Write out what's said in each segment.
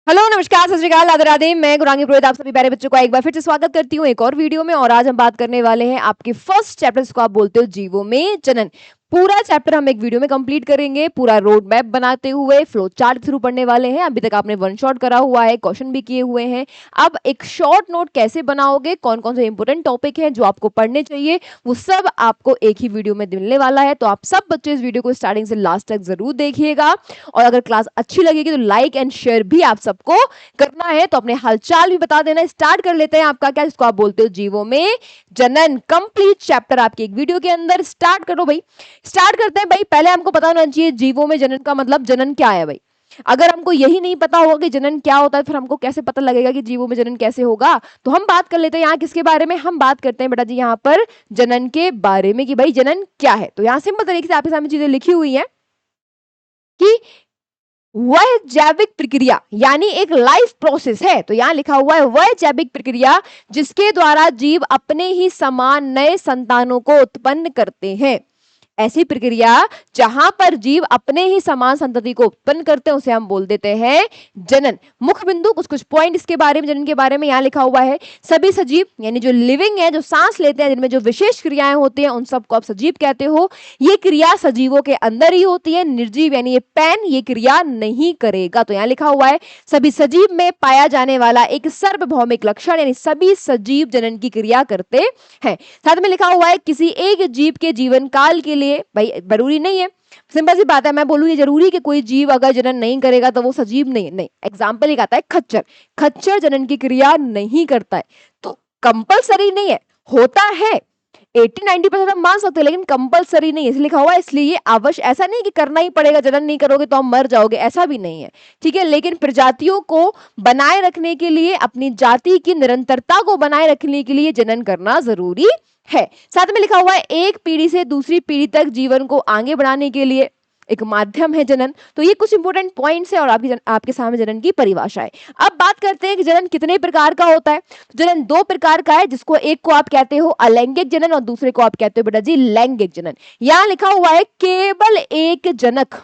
Hello, नमस्कार, सत श्री अकाल, राधे राधे। मैं गुरांगी पुरोहित आप सभी प्यारे बच्चों का एक बार फिर से स्वागत करती हूँ एक और वीडियो में। और आज हम बात करने वाले हैं आपके फर्स्ट चैप्टर जिसको आप बोलते हो जीवों में जनन। पूरा चैप्टर हम एक वीडियो में कंप्लीट करेंगे, पूरा रोड मैप बनाते हुए फ्लो चार्ट थ्रू पढ़ने वाले हैं। अभी तक आपने वन शॉट करा हुआ है, क्वेश्चन भी किए हुए हैं। अब एक शॉर्ट नोट कैसे बनाओगे, कौन कौन से इंपोर्टेंट टॉपिक हैं जो आपको पढ़ने चाहिए, वो सब आपको एक ही वीडियो में मिलने वाला है। तो आप सब बच्चे इस वीडियो को स्टार्टिंग से लास्ट तक जरूर देखिएगा। और अगर क्लास अच्छी लगेगी तो लाइक एंड शेयर भी आप सबको करना है। तो अपने हालचाल भी बता देना। स्टार्ट कर लेते हैं आपका क्या जिसको आप बोलते हो जीवों में जनन, कंप्लीट चैप्टर आपके एक वीडियो के अंदर। स्टार्ट करो भाई, स्टार्ट करते हैं भाई। पहले हमको पता होना चाहिए जीवों में जनन का मतलब जनन क्या है भाई। अगर हमको यही नहीं पता होगा कि जनन क्या होता है, फिर हमको कैसे पता लगेगा कि जीवों में जनन कैसे होगा। तो हम बात कर लेते हैं यहाँ किसके बारे में, हम बात करते हैं बेटा जी यहाँ पर जनन के बारे में कि भाई जनन क्या है। तो यहाँ सिंपल तरीके से आपके सामने चीजें लिखी हुई है कि वह जैविक प्रक्रिया यानी एक लाइफ प्रोसेस है। तो यहां लिखा हुआ है वह जैविक प्रक्रिया जिसके द्वारा जीव अपने ही समान नए संतानों को उत्पन्न करते हैं। ऐसी प्रक्रिया जहां पर जीव अपने ही समान संतति को उत्पन्न करते हैं उसे हम बोल देते हैं जनन। मुख्य बिंदु कुछ कुछ पॉइंट इसके बारे में, जनन के बारे में यहां लिखा हुआ है। सभी सजीव यानी जो लिविंग है, जो सांस लेते हैं, जिनमें जो विशेष क्रियाएं होती हैं उन सबको आप सजीव कहते हो। ये क्रिया सजीवों के अंदर ही होती है। निर्जीव यानी ये पैन ये क्रिया नहीं करेगा। तो यहां लिखा हुआ है सभी सजीव में पाया जाने वाला एक सार्वभौमिक लक्षण यानी सभी सजीव जनन की क्रिया करते हैं। साथ में लिखा हुआ है किसी एक जीव के जीवन काल के लिए भाई जरूरी नहीं है, सिंपल सी बात है। मैं बोलूँ ये जरूरी कि कोई जीव अगर जनन नहीं करेगा तो वो सजीव नहीं है, नहीं। एग्जाम्पल एक आता है खच्चर, खच्चर जनन की क्रिया नहीं करता है। तो कंपलसरी नहीं है, होता है 80-90% हम मान सकते हैं, लेकिन कंपलसरी नहीं है। इसलिए लिखा हुआ है, इसलिए ये आवश्यक, ऐसा नहीं कि करना ही पड़ेगा, जनन नहीं करोगे तो हम मर जाओगे, ऐसा भी नहीं है, ठीक है। लेकिन प्रजातियों को बनाए रखने के लिए, अपनी जाति की निरंतरता को बनाए रखने के लिए जनन करना जरूरी है। साथ में लिखा हुआ है एक पीढ़ी से दूसरी पीढ़ी तक जीवन को आगे बढ़ाने के लिए एक माध्यम है जनन। तो ये कुछ इंपोर्टेंट पॉइंट्स है और आपके सामने जनन की परिभाषा है। अब बात करते हैं कि जनन कितने प्रकार का होता है। तो जनन दो प्रकार का है, जिसको एक को आप कहते हो अलैंगिक जनन और दूसरे को आप कहते हो बेटा जी लैंगिक जनन। यहां लिखा हुआ है केवल एक जनक।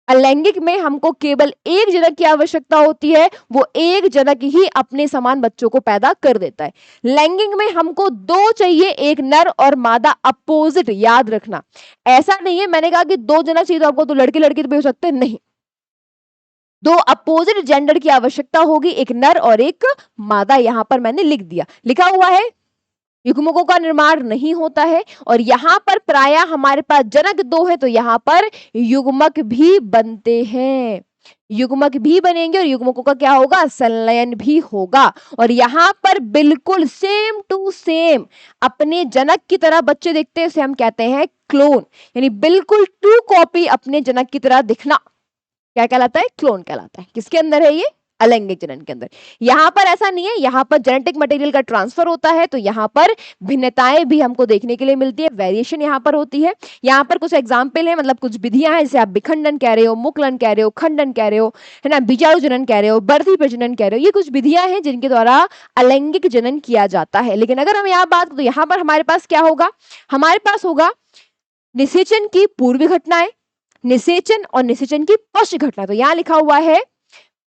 अलैंगिक में हमको केवल एक जनक की आवश्यकता होती है, वो एक जनक ही अपने समान बच्चों को पैदा कर देता है। लैंगिक में हमको दो चाहिए, एक नर और मादा, अपोजिट, याद रखना। ऐसा नहीं है मैंने कहा कि दो जनक चाहिए तो आपको तो लड़के लड़की तो भी हो सकते हैं, नहीं। दो अपोजिट जेंडर की आवश्यकता होगी, एक नर और एक मादा। यहां पर मैंने लिख दिया, लिखा हुआ है युग्मकों का निर्माण नहीं होता है। और यहाँ पर प्राय हमारे पास जनक दो है तो यहाँ पर युग्मक भी बनते हैं, युग्मक भी बनेंगे और युग्मकों का क्या होगा, संलयन भी होगा। और यहाँ पर बिल्कुल सेम टू सेम अपने जनक की तरह बच्चे दिखते हैं, उसे हम कहते हैं क्लोन, यानी बिल्कुल ट्रू कॉपी अपने जनक की तरह दिखना क्या कहलाता है, क्लोन कहलाता है। किसके अंदर है ये, अलैंगिक जनन के अंदर। यहां पर ऐसा नहीं है, यहां पर जेनेटिक मटेरियल का ट्रांसफर होता है तो यहां पर भिन्नताएं भी हमको देखने के लिए मिलती है, वेरिएशन यहां पर होती है। यहां पर कुछ एग्जांपल है, मतलब कुछ विधियां हैं, जैसे आप विखंडन कह रहे हो, मुक्लन कह रहे हो, खंडन कह रहे हो, है ना, बीजाणु जनन कह रहे हो, बढ़ती प्रजनन कह रहे हो। ये कुछ विधियां हैं जिनके द्वारा अलैंगिक जनन किया जाता है। लेकिन अगर हम यहाँ बात, तो यहाँ पर हमारे पास क्या होगा, हमारे पास होगा निषेचन की पूर्व घटनाएं, निषेचन और निषेचन की पश्च घटना। तो यहां लिखा हुआ है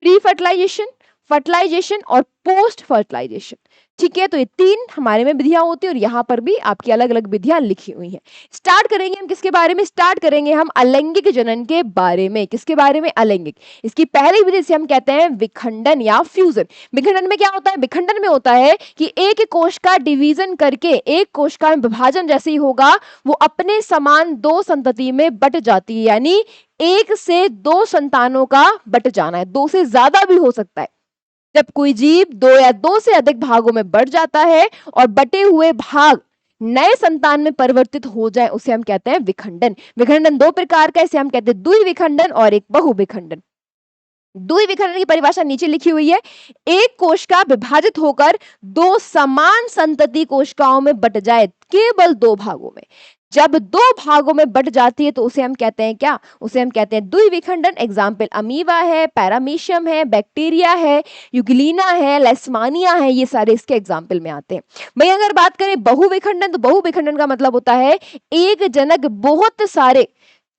प्री फर्टिलाइजेशन, फर्टिलाइजेशन और पोस्ट फर्टिलाइजेशन, ठीक है। तो ये तीन हमारे में विधियां होती है और यहाँ पर भी आपकी अलग अलग विधियां लिखी हुई हैं। स्टार्ट करेंगे हम किसके बारे में, स्टार्ट करेंगे हम अलैंगिक जनन के बारे में। किसके बारे में, अलैंगिक। इसकी पहली विधि से हम कहते हैं विखंडन या फ्यूजन। विखंडन में क्या होता है, विखंडन में होता है कि एक कोश का डिवीजन करके, एक कोश का विभाजन जैसे ही होगा वो अपने समान दो संतति में बट जाती है, यानी एक से दो संतानों का बट जाना है, दो से ज्यादा भी हो सकता है। जब कोई जीव दो या दो से अधिक भागों में बढ़ जाता है और बटे हुए भाग नए संतान में परिवर्तित हो जाए उसे हम कहते हैं विखंडन। विखंडन दो प्रकार का, इसे हम कहते हैं द्विविखंडन और एक बहुविखंडन। द्विविखंडन की परिभाषा नीचे लिखी हुई है, एक कोशिका विभाजित होकर दो समान संतति कोशिकाओं में बट जाए, केवल दो भागों में। जब दो भागों में बट जाती है तो उसे हम कहते हैं क्या, उसे हम कहते हैं द्विविखंडन। एग्जाम्पल अमीबा है, पैरामीशियम है, बैक्टीरिया है, यूग्लिना है, लेस्मानिया है, ये सारे इसके एग्जाम्पल में आते हैं। भाई अगर बात करें बहुविखंडन, तो बहुविखंडन का मतलब होता है एक जनक बहुत सारे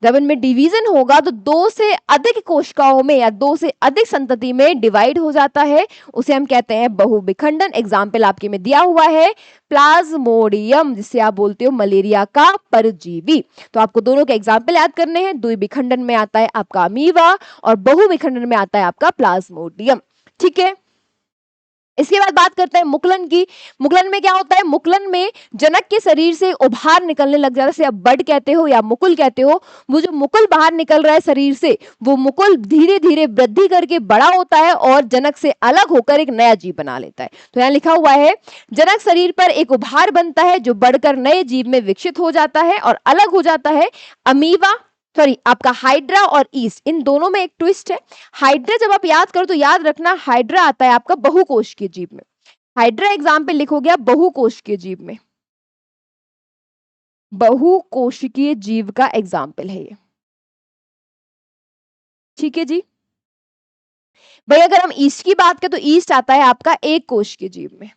जब इनमें डिवीजन होगा तो दो से अधिक कोशिकाओं में या दो से अधिक संतति में डिवाइड हो जाता है, उसे हम कहते हैं बहुविखंडन। एग्जाम्पल आपके में दिया हुआ है प्लाज्मोडियम, जिससे आप बोलते हो मलेरिया का परजीवी। तो आपको दोनों के एग्जाम्पल याद करने हैं। द्विविखंडन में आता है आपका अमीबा और बहुविखंडन में आता है आपका प्लाज्मोडियम। ठीक है, इसके बाद बात करते हैं मुकुलन की। मुकुलन में क्या होता है? मुकुलन में जनक के शरीर से उभार निकलने लग जाता है, जैसे आप बड कहते हो या मुकुल कहते हो। वो जो मुकुल बाहर निकल रहा है शरीर से, वो मुकुल धीरे धीरे वृद्धि करके बड़ा होता है और जनक से अलग होकर एक नया जीव बना लेता है। तो यहाँ लिखा हुआ है जनक शरीर पर एक उभार बनता है जो बढ़कर नए जीव में विकसित हो जाता है और अलग हो जाता है। अमीबा सॉरी आपका हाइड्रा और ईस्ट, इन दोनों में एक ट्विस्ट है। हाइड्रा जब आप याद करो तो याद रखना हाइड्रा आता है आपका बहुकोशिकीय जीव में। हाइड्रा एग्जाम्पल लिखोगे आप बहुकोशिकीय जीव में, बहुकोशिकीय जीव का एग्जाम्पल है ये। ठीक है जी भाई, अगर हम ईस्ट की बात करें तो ईस्ट आता है आपका एक कोशिकीय जीव में।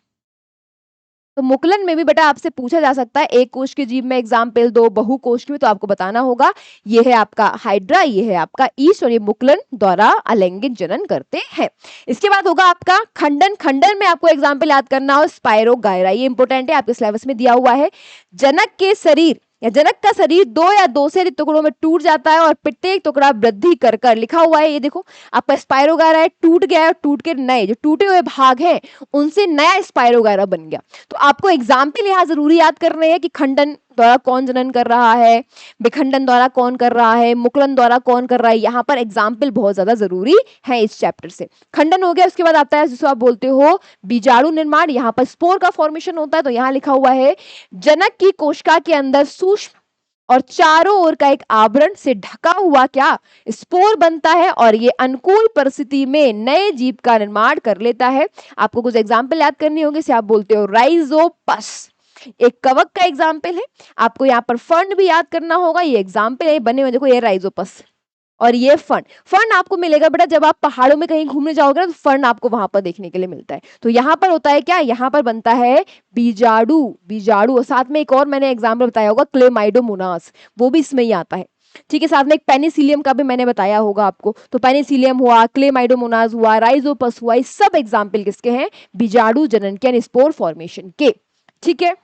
तो मुकुलन में भी बेटा आपसे पूछा जा सकता है एक कोश के जीव में एग्जाम्पल दो, बहुकोश में तो आपको बताना होगा ये है आपका हाइड्रा, ये है आपका ईस्ट और ये मुकुलन द्वारा अलैंगिक जनन करते हैं। इसके बाद होगा आपका खंडन। खंडन में आपको एग्जाम्पल याद करना हो स्पायरोगायरा, ये इंपोर्टेंट है, आपके सिलेबस में दिया हुआ है। जनक के शरीर या जनक का शरीर दो या दो से अधिक टुकड़ों में टूट जाता है और प्रत्येक टुकड़ा वृद्धि कर कर, लिखा हुआ है ये देखो आपका स्पायरोगायरा है, टूट गया है और टूट के नए जो टूटे हुए भाग हैं उनसे नया स्पायरोगायरा बन गया। तो आपको एग्जाम्पल यहाँ जरूरी याद करने हैं कि खंडन द्वारा कौन जनन कर रहा है, विखंडन द्वारा कौन कर रहा है, मुकुलन द्वारा कौन कर रहा है। यहाँ पर एग्जाम्पल बहुत ज्यादा जरूरी है इस चैप्टर से। खंडन हो गया, उसके बाद आता है जिसको आप बोलते हो बीजाणु निर्माण। यहाँ पर स्पोर का फॉर्मेशन होता है। तो यहाँ लिखा हुआ है जनक की कोशिका के अंदर सूक्ष्म और चारों ओर का एक आवरण से ढका हुआ क्या स्पोर बनता है और ये अनुकूल परिस्थिति में नए जीव का निर्माण कर लेता है। आपको कुछ एग्जाम्पल याद करनी होगी, से आप बोलते हो राइजोपस, एक कवक का एग्जाम्पल है। आपको यहाँ पर फंड भी याद करना होगा, ये एग्जाम्पल है बने हुए, देखो ये राइजोपस और ये फंड। फंड आपको मिलेगा बेटा जब आप पहाड़ों में कहीं घूमने जाओगे ना, तो फंड आपको वहां पर देखने के लिए मिलता है। तो यहाँ पर होता है क्या, यहाँ पर बनता है बीजाडू, बीजाडू और साथ में एक और मैंने एग्जाम्पल बताया होगा क्लेमाइडोमोनास, वो भी इसमें ही आता है। ठीक है, साथ में एक पेनिसिलियम का भी मैंने बताया होगा आपको। तो पेनिसिलियम हुआ, क्लेमाइडोमोनास हुआ, राइजोपस हुआ, ये सब एग्जाम्पल किसके हैं, बीजाडू जनन के यानी स्पोर फॉर्मेशन के। ठीक है,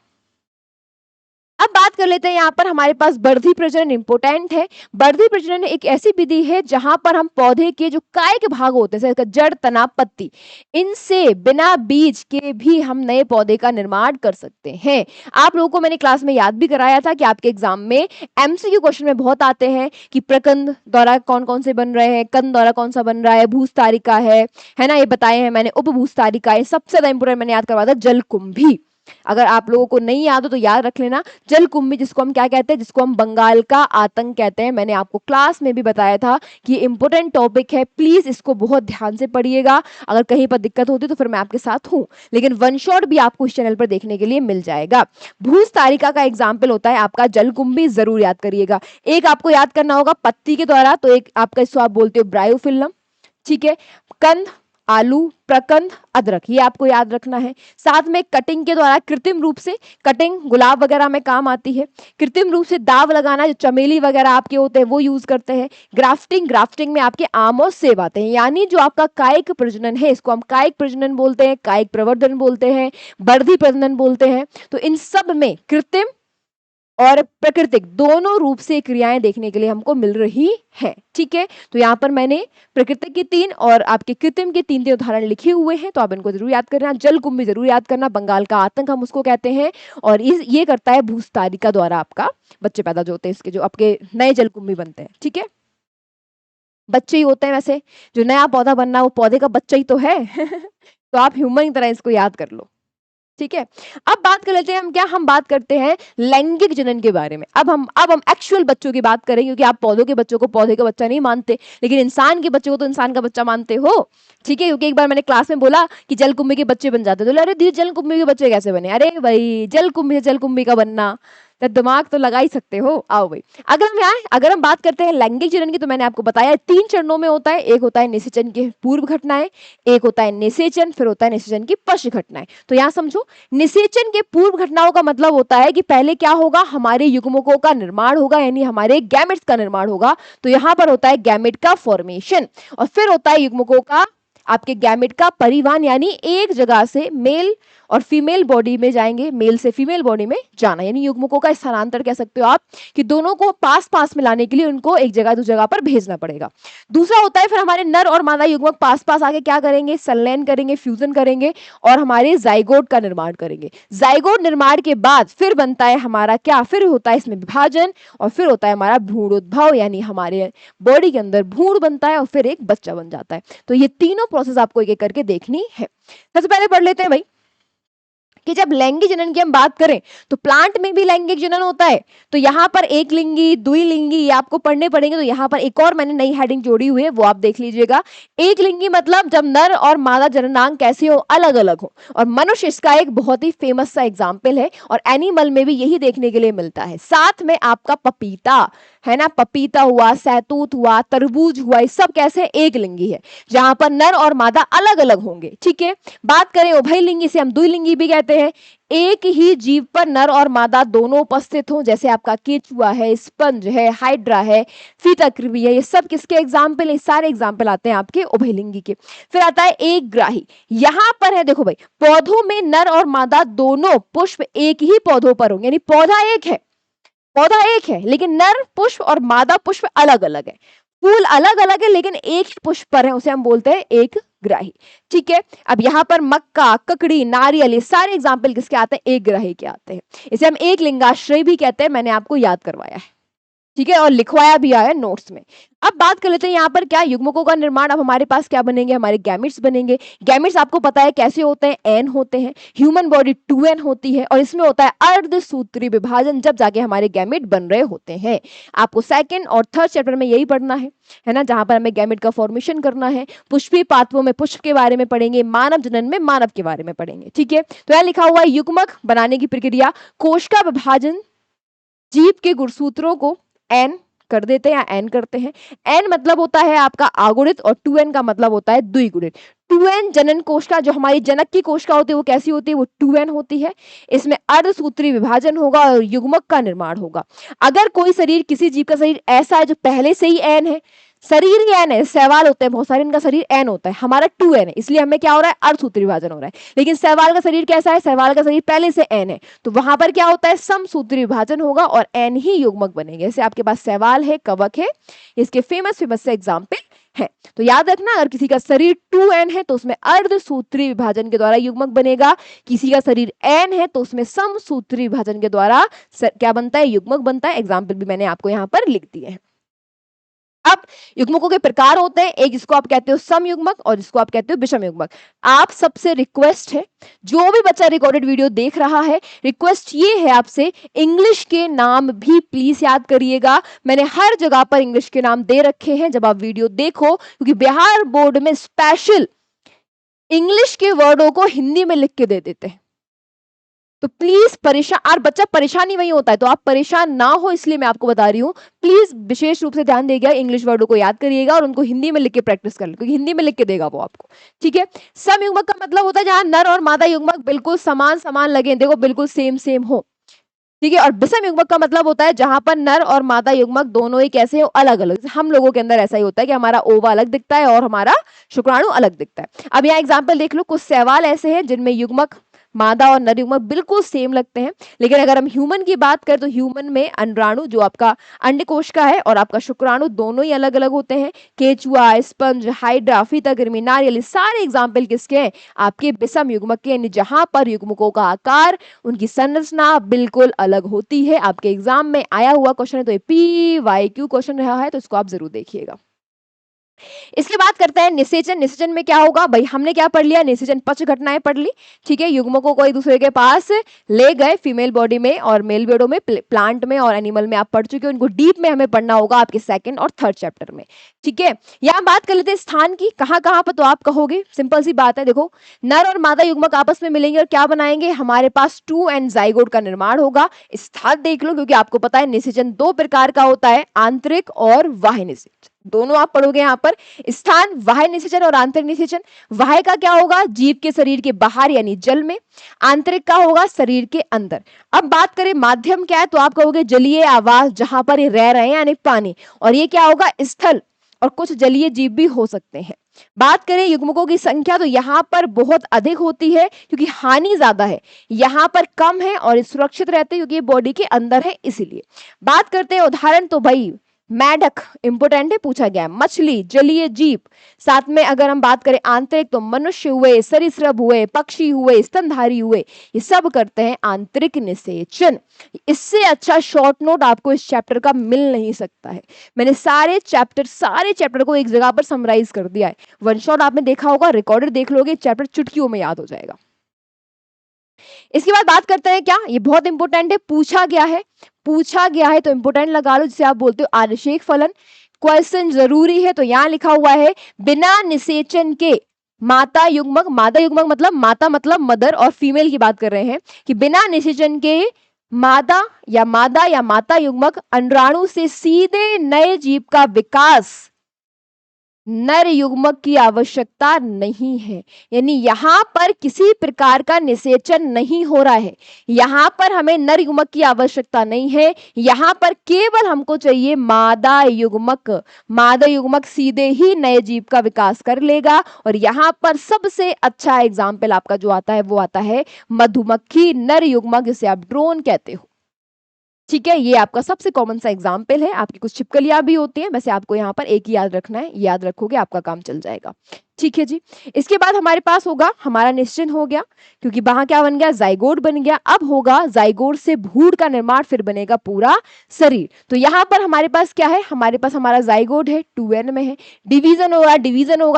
अब बात कर लेते हैं यहाँ पर हमारे पास बढ़ती प्रजनन इंपोर्टेंट है। बढ़ती प्रजनन एक ऐसी विधि है जहां पर हम पौधे के जो कायिक भाग होते हैं, जड़, तना, पत्ती, इनसे बिना बीज के भी हम नए पौधे का निर्माण कर सकते हैं। आप लोगों को मैंने क्लास में याद भी कराया था कि आपके एग्जाम में एमसीक्यू क्वेश्चन में बहुत आते हैं कि प्रकंद द्वारा कौन कौन से बन रहे हैं, कंद द्वारा कौन सा बन रहा है, भूस्तारिका है ना, ये बताए हैं मैंने, उपभूस्तारिका है, सबसे ज्यादा इंपोर्टेंट मैंने याद करवाया था जलकुंभी। अगर आप लोगों को नहीं याद हो तो याद रख लेना, जलकुंभी जिसको हम क्या कहते हैं, जिसको हम बंगाल का आतंक कहते हैं। मैंने आपको क्लास में भी बताया था कि ये इंपॉर्टेंट टॉपिक है, प्लीज इसको बहुत ध्यान से पढ़िएगा। अगर कहीं पर दिक्कत होती तो फिर मैं आपके साथ हूं, लेकिन वन शॉट भी आपको इस चैनल पर देखने के लिए मिल जाएगा। भूस्तारिका का एग्जाम्पल होता है आपका जलकुंभी, जरूर याद करिएगा। एक आपको याद करना होगा पत्ती के द्वारा, तो एक आपका इसको आप बोलते हो ब्रायोफिल्लम। ठीक है, कंद आलू, प्रकंद, अदरक, ये आपको याद रखना है। साथ में कटिंग के द्वारा कृत्रिम रूप से, कटिंग गुलाब वगैरह में काम आती है। कृत्रिम रूप से दाव लगाना, जो चमेली वगैरह आपके होते हैं वो यूज करते हैं। ग्राफ्टिंग, ग्राफ्टिंग में आपके आम और सेब आते हैं। यानी जो आपका कायिक प्रजनन है इसको हम कायिक प्रजनन बोलते हैं, कायिक प्रवर्धन बोलते हैं, वर्धी प्रजनन बोलते हैं। तो इन सब में कृत्रिम और प्राकृतिक दोनों रूप से क्रियाएं देखने के लिए हमको मिल रही है। ठीक है, तो यहाँ पर मैंने प्राकृतिक के 3 और आपके कृत्रिम के 3 उदाहरण लिखे हुए हैं, तो आप इनको जरूर याद करना। जलकुंभी जरूर याद करना, बंगाल का आतंक हम उसको कहते हैं, और ये करता है भूस्तारिका द्वारा आपका बच्चे पैदा जो होते हैं, इसके जो आपके नए जलकुंभी बनते हैं। ठीक है, बच्चे ही होते हैं वैसे, जो नया पौधा बनना वो पौधे का बच्चा ही तो है तो आप ह्यूमन की तरह इसको याद कर लो। ठीक है, अब बात कर लेते हैं हम बात करते हैं लैंगिक जनन के बारे में। अब हम एक्चुअल बच्चों की बात करें, क्योंकि आप पौधों के बच्चों को पौधे का बच्चा नहीं मानते, लेकिन इंसान के बच्चों को तो इंसान का बच्चा मानते हो। ठीक है, क्योंकि एक बार मैंने क्लास में बोला कि जलकुंभी के बच्चे बन जाते, तो अरे दी जलकुंभी के बच्चे कैसे बने, अरे भाई जलकुंभी से जलकुंभी का बनना, दिमाग तो लगा ही सकते हो। आओ भाई, अगर हम बात करते हैं लैंगिक जनन की, तो मैंने आपको बताया 3 चरणों में होता है। एक होता है निषेचन की पूर्व घटनाएं, एक होता है निषेचन, फिर होता है निषेचन की पश्च घटनाएं। तो यहाँ समझो, निषेचन के पूर्व घटनाओं का मतलब होता है कि पहले क्या होगा, हमारे युग्मकों का निर्माण होगा, यानी हमारे गैमेट्स का निर्माण होगा। तो यहाँ पर होता है गैमेट का फॉर्मेशन, और फिर होता है युग्मकों का, आपके गैमेट का परिवहन, यानी एक जगह से मेल और फीमेल बॉडी में जाएंगे, मेल से फीमेल बॉडी में जाना, यानी युग्मकों का स्थानांतरण कह सकते हो आप, कि दोनों को पास पास मिलाने के लिए उनको एक जगह दूसरी जगह पर भेजना पड़ेगा। दूसरा होता है फिर हमारे नर और मादा युग्मक पास पास आके क्या करेंगे, संलयन करेंगे, फ्यूजन करेंगे और हमारे जाइगोट का निर्माण करेंगे। जाइगोट निर्माण के बाद फिर बनता है हमारा क्या, फिर होता है इसमें विभाजन, और फिर होता है हमारा भ्रूणोद्भव, यानी हमारे बॉडी के अंदर भ्रूण बनता है और फिर एक बच्चा बन जाता है। तो ये तीनों प्रोसेस आपको एक एक करके देखनी है। सबसे पहले पढ़ लेते हैं भाई कि जब लैंगिक जनन की हम बात करें तो प्लांट में भी लैंगिक जनन होता है। तो यहाँ पर एक लिंगी, द्विलिंगी, ये आपको पढ़ने पड़ेंगे। तो यहाँ पर एक और मैंने नई हेडिंग जोड़ी हुई है, वो आप देख लीजिएगा। एक लिंगी मतलब जब नर और मादा जननांग कैसे हो, अलग अलग हो, और मनुष्य इसका एक बहुत ही फेमस सा एग्जाम्पल है, और एनिमल में भी यही देखने के लिए मिलता है। साथ में आपका पपीता है ना, पपीता हुआ, सहतूत हुआ, तरबूज हुआ, ये सब कैसे एक लिंगी है, जहां पर नर और मादा अलग अलग होंगे। ठीक है, बात करें उभयलिंगी से, हम द्विलिंगी भी कहते हैं। एक ही जीव पर नर और मादा दोनों उपस्थित हों, जैसे आपका केचुआ है, स्पंज है, हाइड्रा है, फीताकृमि है, ये सब किसके एग्जाम्पल है, सारे एग्जाम्पल आते हैं आपके उभयलिंगी के। फिर आता है एक ग्राही, यहां पर है देखो भाई, पौधों में नर और मादा दोनों पुष्प एक ही पौधों पर होंगे, यानी पौधा एक है, पौधा एक है, लेकिन नर पुष्प और मादा पुष्प अलग अलग है, फूल अलग अलग है, लेकिन एक ही पुष्प पर है, उसे हम बोलते हैं एक ग्राही। ठीक है, अब यहाँ पर मक्का, ककड़ी, नारियल, ये सारे एग्जाम्पल किसके आते हैं, एक ग्राही के आते हैं। इसे हम एक लिंगाश्रय भी कहते हैं, मैंने आपको याद करवाया है। ठीक है, और लिखवाया भी आया नोट्स में। अब बात कर लेते हैं यहाँ पर क्या, युग्मकों का निर्माण। अब हमारे पास क्या बनेंगे, हमारे गैमेट्स बनेंगे। गैमेट्स आपको पता है कैसे होते हैं, एन होते हैं। ह्यूमन बॉडी 2n होती है, और इसमें होता है अर्धसूत्री विभाजन, जब जाके हमारे गैमेट बन रहे होते हैं। आपको सेकंड और थर्ड चैप्टर में यही पढ़ना है ना, जहां पर हमें गैमेट का फॉर्मेशन करना है। पुष्पीय पात्रों में पुष्प के बारे में पढ़ेंगे, मानव जनन में मानव के बारे में पढ़ेंगे। ठीक है, तो यहाँ लिखा हुआ है युग्मक बनाने की प्रक्रिया, कोश का विभाजन, जीव के गुणसूत्रों को एन कर देते हैं या एन करते हैं। एन मतलब होता है आपका आगुणित, और 2n का मतलब होता है द्विगुणित। 2n जनन कोशिका, जो हमारी जनक की कोशिका होती है, वो कैसी होती है, वो 2n होती है। इसमें अर्धसूत्री विभाजन होगा और युग्मक का निर्माण होगा। अगर कोई शरीर, किसी जीव का शरीर ऐसा है जो पहले से ही एन है, शरीर ही एन है, शैवाल होते हैं बहुत सारे, इनका शरीर एन होता है, हमारा 2n है, इसलिए हमें क्या हो रहा है, अर्धसूत्री विभाजन हो रहा है। लेकिन शैवाल का शरीर कैसा है, शैवाल का शरीर पहले से एन है, तो वहां पर क्या होता है, समसूत्री विभाजन होगा और एन ही युग्मक बनेंगे। जैसे आपके पास शैवाल है, कवक है, इसके फेमस से एग्जाम्पल है। तो याद रखना, अगर किसी का शरीर 2n है तो उसमें अर्धसूत्री विभाजन के द्वारा युग्मक बनेगा। किसी का शरीर n है तो उसमें समसूत्री विभाजन के द्वारा क्या बनता है, युग्मक बनता है। एग्जाम्पल भी मैंने आपको यहाँ पर लिख दिए हैं। अब युग्मकों के प्रकार होते हैं, एक जिसको आप कहते हो सम युग्मक और जिसको आप कहते हो विषम युग्मक। आप सबसे रिक्वेस्ट है, जो भी बच्चा रिकॉर्डेड वीडियो देख रहा है, रिक्वेस्ट ये है आपसे, इंग्लिश के नाम भी प्लीज याद करिएगा। मैंने हर जगह पर इंग्लिश के नाम दे रखे हैं जब आप वीडियो देखो, क्योंकि बिहार बोर्ड में स्पेशल इंग्लिश के वर्डों को हिंदी में लिख के दे देते हैं। तो प्लीज परेशान, और बच्चा परेशान ही वही होता है, तो आप परेशान ना हो इसलिए मैं आपको बता रही हूँ। प्लीज विशेष रूप से ध्यान देगा, इंग्लिश वर्डों को याद करिएगा और उनको हिंदी में लिख के प्रैक्टिस कर लो, क्योंकि हिंदी में लिख के देगा वो आपको। ठीक है, सम युग्मक का मतलब होता है जहां नर और मादा युग्मक बिल्कुल समान समान लगे, देखो बिल्कुल सेम सेम हो। ठीक है, और विषम युग्मक का मतलब होता है जहां पर नर और मादा युग्मक दोनों ही कैसे हो, अलग अलग। हम लोगों के अंदर ऐसा ही होता है कि हमारा ओवा अलग दिखता है और हमारा शुक्राणु अलग दिखता है। अब यहाँ एग्जाम्पल देख लो, कुछ शैवाल ऐसे हैं जिनमें युग्मक मादा और नर युग्मक बिल्कुल सेम लगते हैं। लेकिन अगर हम ह्यूमन की बात करें तो ह्यूमन में अंडाणु, जो आपका अंडकोश का है, और आपका शुक्राणु दोनों ही अलग अलग होते हैं। केचुआ, स्पंज, हाइड्रा, फीताकृमि, नारियल, सारे एग्जाम्पल किसके हैं, आपके विषम युग्मक के, यानी जहां पर युग्मकों का आकार, उनकी संरचना बिल्कुल अलग होती है। आपके एग्जाम में आया हुआ क्वेश्चन है, तो ये PYQ क्वेश्चन रहा है, तो इसको आप जरूर देखिएगा। इसके बाद करते हैं निषेचन। निषेचन में क्या होगा भाई, हमने क्या पढ़ लिया, निषेचन पक्ष घटनाएं पढ़ ली, ठीक है। युग्मकों को एक दूसरे के पास ले गए, फीमेल बॉडी में और मेल बॉडी में, प्लांट में और एनिमल में आप पढ़ चुके हो, इनको डीप में हमें पढ़ना होगा आपके सेकंड और थर्ड चैप्टर में, ठीक है। यहाँ बात कर लेते हैं स्थान की, कहाँ कहाँ पर, तो आप कहोगे सिंपल सी बात है, देखो नर और मादा युग्मक आपस में मिलेंगे और क्या बनाएंगे, हमारे पास 2 एंड जाइगोट का निर्माण होगा। स्थान देख लो, क्योंकि आपको पता है निषेचन 2 प्रकार का होता है, आंतरिक और बाह्य निषेचन, दोनों आप पढ़ोगे यहाँ पर। स्थान बाह्य निषेचन और आंतरिक निषेचन, बाह्य का क्या होगा, जीव के शरीर के बाहर यानी जल में, आंतरिक का होगा शरीर के अंदर। अब बात करें माध्यम क्या है, तो आप कहोगे जलीय आवास, जहां पर ये रह रहे हैं यानी पानी, और ये क्या होगा, स्थल, और कुछ जलीय जीव भी हो सकते हैं। बात करें युग्मकों की संख्या, तो यहाँ पर बहुत अधिक होती है क्योंकि हानि ज्यादा है, यहाँ पर कम है और सुरक्षित रहते हैं क्योंकि ये बॉडी के अंदर है इसीलिए। बात करते हैं उदाहरण, तो भाई मेढक इंपोर्टेंट है, पूछा गया है, मछली, जलीय जीव, साथ में अगर हम बात करें आंतरिक तो मनुष्य हुए, सरीसृप हुए, पक्षी हुए, स्तनधारी हुए, ये सब करते हैं आंतरिक निषेचन। इससे अच्छा शॉर्ट नोट आपको इस चैप्टर का मिल नहीं सकता है। मैंने सारे चैप्टर को एक जगह पर समराइज कर दिया है। वन शॉट आपने देखा होगा, रिकॉर्डर देख लोगे, चैप्टर चुटकियों में याद हो जाएगा। इसके बाद बात करते हैं क्या, ये बहुत इंपॉर्टेंट है, पूछा गया है तो इंपॉर्टेंट लगा लो, जिसे आप बोलते हो आनुषेक फलन। क्वेश्चन जरूरी है, तो यहां लिखा हुआ है बिना निषेचन के मादा युग्मक मतलब मदर, और फीमेल की बात कर रहे हैं कि बिना निषेचन के मादा या माता युग्मक अंडाणु से सीधे नए जीव का विकास नर युग्मक की आवश्यकता नहीं है। यानी यहाँ पर किसी प्रकार का निषेचन नहीं हो रहा है, यहाँ पर हमें नर युग्मक की आवश्यकता नहीं है, यहाँ पर केवल हमको चाहिए मादा युग्मक सीधे ही नए जीव का विकास कर लेगा। और यहाँ पर सबसे अच्छा एग्जाम्पल आपका जो आता है वो आता है मधुमक्खी, नर युग्मक, जिसे आप ड्रोन कहते हो, ठीक है। ये आपका सबसे कॉमन सा एग्जाम्पल है। आपकी कुछ छिपकलियां भी होती हैं, वैसे आपको यहाँ पर एक ही याद रखना है, याद रखोगे आपका काम चल जाएगा, ठीक है जी। इसके बाद हमारे पास होगा, हमारा निश्चय हो गया क्योंकि वहां क्या बन गया, जाइगोट बन गया। अब होगा जाइगोट से भ्रूण का निर्माण, फिर बनेगा पूरा शरीर। तो यहाँ पर हमारे पास क्या है, हमारे पास हमारा जाइगोट है, 2n में है, डिवीजन होगा,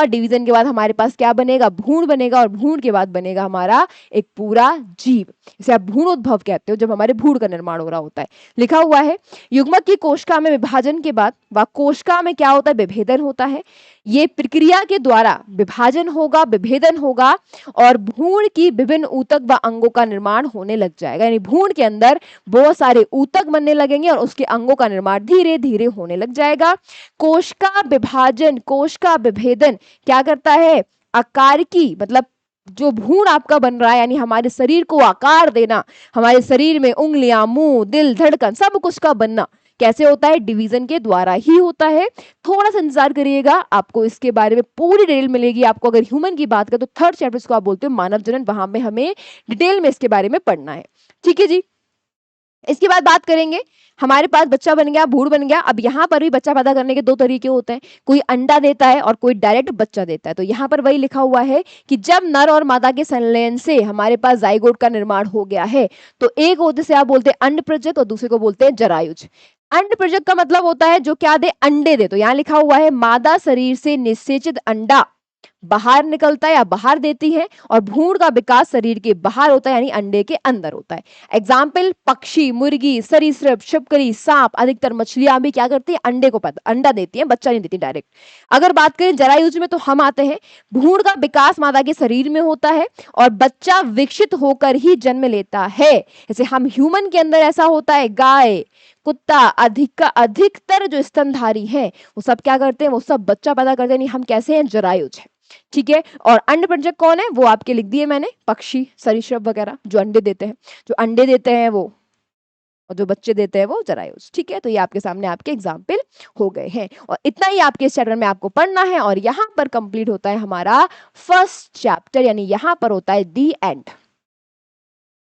डिवीजन के बाद हमारे पास क्या बनेगा, भ्रूण बनेगा, और भ्रूण के बाद बनेगा हमारा एक पूरा जीव, इसे आप भ्रूणोद्भव कहते हो, जब हमारे भ्रूण का निर्माण हो रहा होता है। लिखा हुआ है युग्मक की कोशिका में विभाजन के बाद व कोशिका में क्या होता है, विभेदन होता है। ये प्रक्रिया के द्वारा विभाजन होगा, विभेदन होगा, और भ्रूण की विभिन्न ऊतक व अंगों का निर्माण होने लग जाएगा। यानी भ्रूण के अंदर बहुत सारे ऊतक बनने लगेंगे और उसके अंगों का निर्माण धीरे धीरे होने लग जाएगा। कोशिका विभाजन, कोशिका विभेदन क्या करता है, आकार की मतलब जो भ्रूण आपका बन रहा है, यानी हमारे शरीर को आकार देना, हमारे शरीर में उंगलियां, मुंह, दिल, धड़कन, सब कुछ का बनना कैसे होता है, डिवीजन के द्वारा ही होता है। थोड़ा सा इंतजार करिएगा, आपको इसके बारे में पूरी डिटेल मिलेगी। आपको अगर ह्यूमन की बात करें तो थर्ड चैप्टर को आप बोलते हो मानव जनन, वहां में हमें डिटेल में इसके बारे में पढ़ना है, ठीक है जी। इसके बाद बात करेंगे, हमारे पास बच्चा बन गया, भ्रूण बन गया। अब यहाँ पर भी बच्चा पैदा करने के 2 तरीके होते हैं, कोई अंडा देता है और कोई डायरेक्ट बच्चा देता है। तो यहाँ पर वही लिखा हुआ है कि जब नर और मादा के संलयन से हमारे पास जाइगोट का निर्माण हो गया है, तो एक होते से आप बोलते हैं अंडप्रजक और दूसरे को बोलते हैं जरायुज। अंडप्रजक का मतलब होता है जो क्या दे, अंडे दे। तो यहाँ लिखा हुआ है मादा शरीर से निषेचित अंडा बाहर निकलता है या बाहर देती है, और भ्रूण का विकास शरीर के बाहर होता है यानी अंडे के अंदर होता है। एग्जाम्पल, पक्षी, मुर्गी, सरीसृप, छिपकली, सांप, अधिकतर मछलियां भी क्या करती है, अंडे को अंडा देती है, बच्चा नहीं देती डायरेक्ट। अगर बात करें जरायुज में तो हम आते हैं, भ्रूण का विकास मादा के शरीर में होता है और बच्चा विकसित होकर ही जन्म लेता है। जैसे हम ह्यूमन के अंदर ऐसा होता है, गाय, कुत्ता, अधिकतर जो स्तनधारी है वो सब क्या करते हैं, वो सब बच्चा पैदा करते हैं, हम कैसे हैं, जरायुज है, ठीक है। और अंडप्रजक कौन है, वो आपके लिख दिए मैंने, पक्षी, सरीसृप वगैरह जो अंडे देते हैं, वो, और जो बच्चे देते हैं वो जरायुज, ठीक है। तो ये आपके सामने आपके एग्जाम्पल हो गए हैं, और इतना ही आपके इस चैप्टर में आपको पढ़ना है। और यहाँ पर कंप्लीट होता है हमारा फर्स्ट चैप्टर, यानी यहाँ पर होता है दी एंड,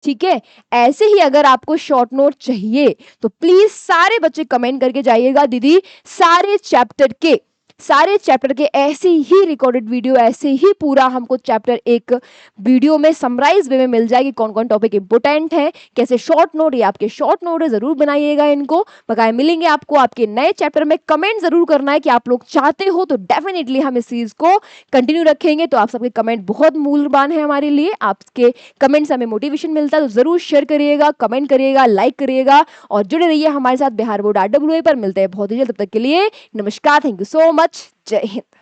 ठीक है। ऐसे ही अगर आपको शॉर्ट नोट चाहिए तो प्लीज सारे बच्चे कमेंट करके जाइएगा, दीदी सारे चैप्टर के सारे चैप्टर के ऐसे ही रिकॉर्डेड वीडियो, ऐसे ही पूरा हमको चैप्टर एक वीडियो में समराइज वे में मिल जाएगी, कौन-कौन टॉपिक इंपॉर्टेंट है, कैसे शॉर्ट नोट, ये आपके शॉर्ट नोट है, ज़रूर बनाइएगा इनको। बकाया मिलेंगे आपको आपके नए चैप्टर में। कमेंट ज़रूर करना है कि आप लोग चाहते हो तो डेफिनिटली हम इस चीज़ को कंटिन्यू रखेंगे। तो आप सबके कमेंट बहुत मूल्यवान है हमारे लिए। आपके कमेंट से हमें मोटिवेशन मिलता है, तो ज़रूर शेयर करिएगा, कमेंट करिएगा, लाइक करिएगा और जुड़े रहिए हमारे साथ बिहार बोर्ड RWA पर। मिलते हैं बहुत ही जल्द, तब तक के लिए नमस्कार, थैंक यू सो मच, जय हिंद।